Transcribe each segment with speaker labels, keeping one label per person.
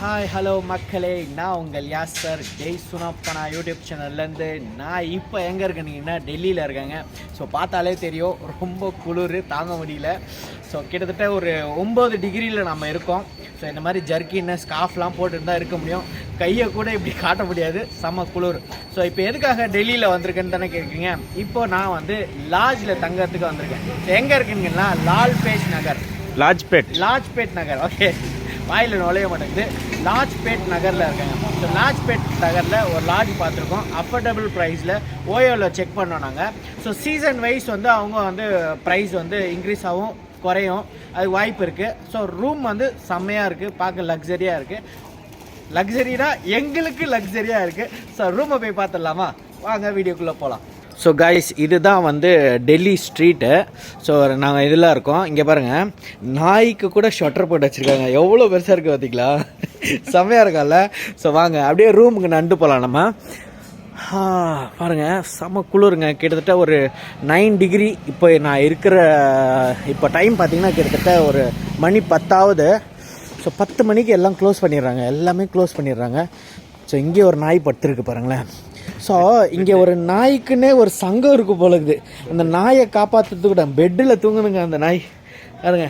Speaker 1: Hi hello மக்களே, நான் உங்கள் யாசர் டெய் சுனாப்கானா யூடியூப் சேனல்லேருந்து. நான் இப்போ எங்கே இருக்கேன்னா டெல்லியில் இருக்கேங்க. ஸோ பார்த்தாலே தெரியும், ரொம்ப குளிர் தாங்க முடியல. ஸோ கிட்டத்தட்ட ஒரு 9 டிகிரியில் நம்ம இருக்கோம். ஸோ இந்த மாதிரி ஜர்க்கின்னு ஸ்கார்ஃப்லாம் போட்டுட்டு தான் இருக்க முடியும். கையை கூட இப்படி காட்ட முடியாது, செம்ம குளிர். ஸோ இப்போ எதுக்காக டெல்லியில் வந்திருக்கேன்னு தானே கேட்குறீங்க. இப்போ நான் வந்து லாட்ஜில் தங்கறதுக்கு வந்திருக்கேன். எங்கே இருக்குங்கன்னா லாஜ்பேட் நகர். ஓகே, வாயில் நுழைய மாட்டேங்குது. லாஜ்பேட் நகரில் இருக்காங்க. ஸோ லாஜ்பேட் நகரில் ஒரு லாட்ஜ் பார்த்துருக்கோம். அஃபோர்டபுள் ப்ரைஸில் ஓயோவில் செக் பண்ணோம் நாங்கள். ஸோ சீசன் வைஸ் வந்து அவங்க வந்து ப்ரைஸ் வந்து இன்க்ரீஸ் ஆகும் குறையும், அது வாய்ப்பு இருக்குது. ஸோ ரூம் வந்து செம்மையாக இருக்குது, பார்க்க லக்ஸரியாக இருக்குது. லக்ஸரினா எங்களுக்கு லக்ஸரியாக இருக்குது. ஸோ ரூமை போய் பார்த்துடலாமா? வாங்க வீடியோக்குள்ளே போகலாம். ஸோ கைஸ், இதுதான் வந்து டெல்லி ஸ்ட்ரீட்டு. ஸோ நாங்கள் இதில் இருக்கோம். இங்கே பாருங்கள், நாய்க்கு கூட ஷட்டர் போட்டு வச்சுருக்காங்க. எவ்வளோ பெருசாக இருக்குது பார்த்தீங்களா? செம்மையாக இருக்கால. ஸோ வாங்க அப்படியே ரூமுக்கு நண்டு போகலாம் நம்ம. பாருங்கள், செம்ம குளிருங்க. கிட்டத்தட்ட ஒரு 9 டிகிரி. இப்போ நான் இருக்கிற இப்போ டைம் பார்த்திங்கன்னா கிட்டத்தட்ட ஒரு மணி 10 ஸோ 10 மணிக்கு எல்லாம் க்ளோஸ் பண்ணிடுறாங்க, எல்லாமே க்ளோஸ் பண்ணிடுறாங்க. ஸோ இங்கே ஒரு நாய் படுத்துருக்கு பாருங்களேன். ஸோ இங்கே ஒரு நாய்க்குன்னே ஒரு சங்கம் இருக்குது போல இருக்குது. அந்த நாயை காப்பாற்றுறதுக்கு கூட பெட்டில் தூங்குதுங்க அந்த நாய். பாருங்க,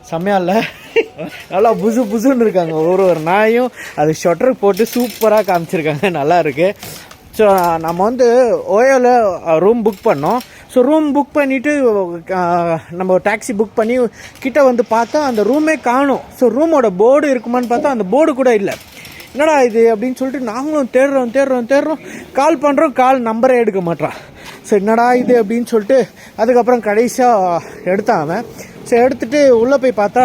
Speaker 1: செம்மையா இல்லை? நல்லா புதுன்னு இருக்காங்க. ஒரு நாயும் அது ஷட்டர் போட்டு சூப்பராக காமிச்சிருக்காங்க, நல்லா இருக்குது. ஸோ நம்ம வந்து ஓயோவில் ரூம் புக் பண்ணோம். ஸோ ரூம் புக் பண்ணிவிட்டு நம்ம டாக்ஸி புக் பண்ணி கிட்ட வந்து பார்த்தா அந்த ரூமே காணும். ஸோ ரூமோட போர்டு இருக்குமான்னு பார்த்தா அந்த போர்டு கூட இல்லை. என்னடா இது அப்படின்னு சொல்லிட்டு நாங்களும் தேடுறோம், கால் பண்ணுறோம், கால் நம்பரே எடுக்க மாட்டான். ஸோ என்னடா இது அப்படின்னு சொல்லிட்டு அதுக்கப்புறம் கடைசியாக எடுத்தான் அவன். ஸோ எடுத்துகிட்டு உள்ளே போய் பார்த்தா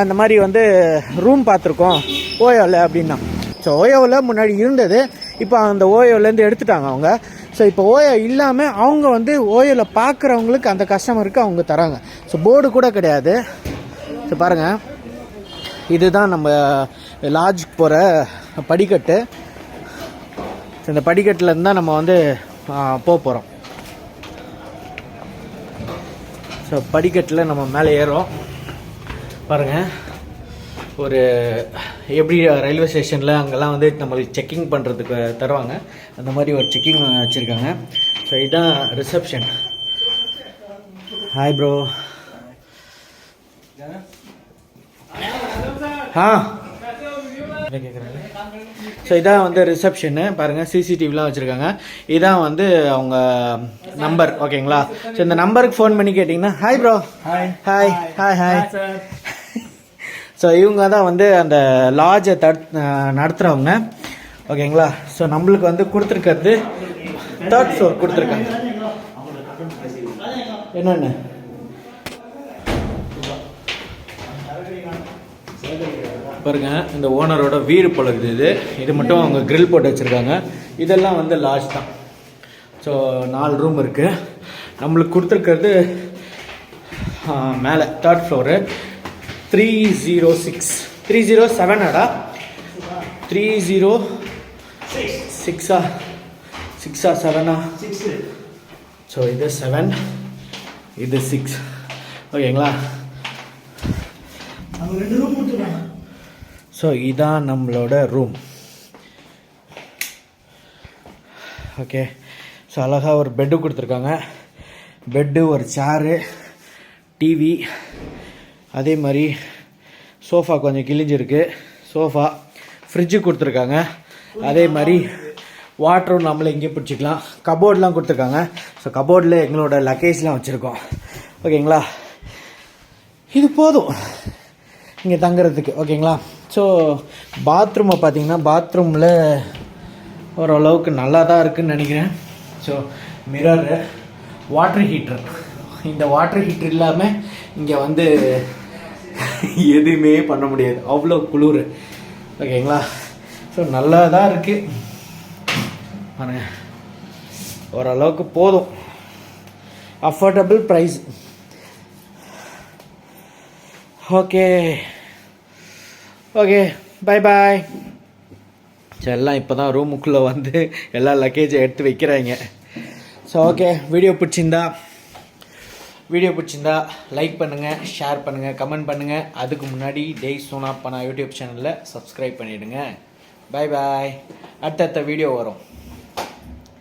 Speaker 1: இந்த மாதிரி வந்து ரூம் பார்த்துருக்கோம் ஓயோவில் அப்படின்னா. ஸோ ஓயோவில் முன்னாடி இருந்தது, இப்போ அந்த ஓயோவிலேருந்து எடுத்துட்டாங்க அவங்க. ஸோ இப்போ ஓயோ இல்லாமல் அவங்க வந்து ஓயோவில் பார்க்குறவங்களுக்கு அந்த கஸ்டமருக்கு அவங்க தராங்க. ஸோ போர்டு கூட கிடையாது. ஸோ பாருங்கள், இதுதான் நம்ம லாட்ஜுக்கு போகிற படிக்கட்டு. இந்த படிக்கட்டில் இருந்தால் நம்ம வந்து போக போகிறோம். ஸோ படிக்கட்டில் நம்ம மேலே ஏறோம். பாருங்கள், ஒரு எப்படி ரயில்வே ஸ்டேஷனில் அங்கெல்லாம் வந்து நம்மளுக்கு செக்கிங் பண்ணுறதுக்கு தருவாங்க, அந்த மாதிரி ஒரு செக்கிங் வச்சுருக்காங்க. ஸோ இதுதான் ரிசப்ஷன். Hi bro. ஸோ இதான் வந்து ரிசப்ஷனு. பாருங்கள், சிசிடிவிலாம் வச்சுருக்காங்க. இதான் வந்து அவங்க நம்பர், ஓகேங்களா? ஸோ இந்த நம்பருக்கு ஃபோன் பண்ணி கேட்டிங்கன்னா ஹாய் ப்ரோ, ஹாய். ஸோ இவங்க தான் வந்து அந்த லாட்ஜை நடத்துகிறவங்க, ஓகேங்களா? ஸோ நம்மளுக்கு வந்து கொடுத்துருக்கிறது 3rd ஃப்ளோர் கொடுத்துருக்காங்க. என்னென்ன பாருங்க, இந்த ஓனரோட வீடு போல இருக்குது. இது மட்டும் அவங்க கிரில் போட்டு வச்சுருக்காங்க. இதெல்லாம் வந்து லாட்ஜ் தான். ஸோ 4 ரூம் இருக்குது. நம்மளுக்கு கொடுத்துருக்கிறது மேலே 3rd ஃப்ளோரு 306 307 306 7. ஸோ இது 7, இது 6, ஓகேங்களா? ஸோ இதான் நம்மளோட ரூம். ஓகே, ஸோ அழகாக ஒரு பெட்டு கொடுத்துருக்காங்க. பெட்டு, ஒரு சேரு, டிவி, அதே மாதிரி சோஃபா கொஞ்சம் கிழிஞ்சிருக்கு. சோஃபா, ஃப்ரிட்ஜு கொடுத்துருக்காங்க. அதே மாதிரி வாட்டரும் நம்மளை இங்கே பிடிச்சிக்கலாம். கபோர்ட்லாம் கொடுத்துருக்காங்க. ஸோ கபோர்டில் எங்களோட லக்கேஜ்லாம் வச்சுருக்கோம், ஓகேங்களா? இது போதும் இங்கே தங்குறதுக்கு, ஓகேங்களா? ஸோ பாத்ரூமை பார்த்தீங்கன்னா பாத்ரூமில் ஓரளவுக்கு நல்லா தான் இருக்குதுன்னு நினைக்கிறேன். So mirror, water heater. இந்த வாட்டர் ஹீட்டர் இல்லாமல் இங்கே வந்து எதுவுமே பண்ண முடியாது, அவ்வளோ குளிர், ஓகேங்களா? ஸோ நல்லா தான் இருக்குது பாருங்க, ஓரளவுக்கு போதும், அஃபோர்டபுள் ப்ரைஸ். ஓகே, பாய். ஸோ எல்லாம் இப்போ தான் ரூமுக்குள்ளே வந்து எல்லா லக்கேஜை எடுத்து வைக்கிறாங்க. ஸோ ஓகே, வீடியோ பிடிச்சிருந்தா வீடியோ பிடிச்சிருந்தா லைக் பண்ணுங்கள், ஷேர் பண்ணுங்கள், கமெண்ட் பண்ணுங்கள். அதுக்கு முன்னாடி டெய் சோனா பனா யூடியூப் சேனலில் சப்ஸ்கிரைப் பண்ணிவிடுங்க. பாய் பாய். அடுத்தடுத்த வீடியோ வரும்.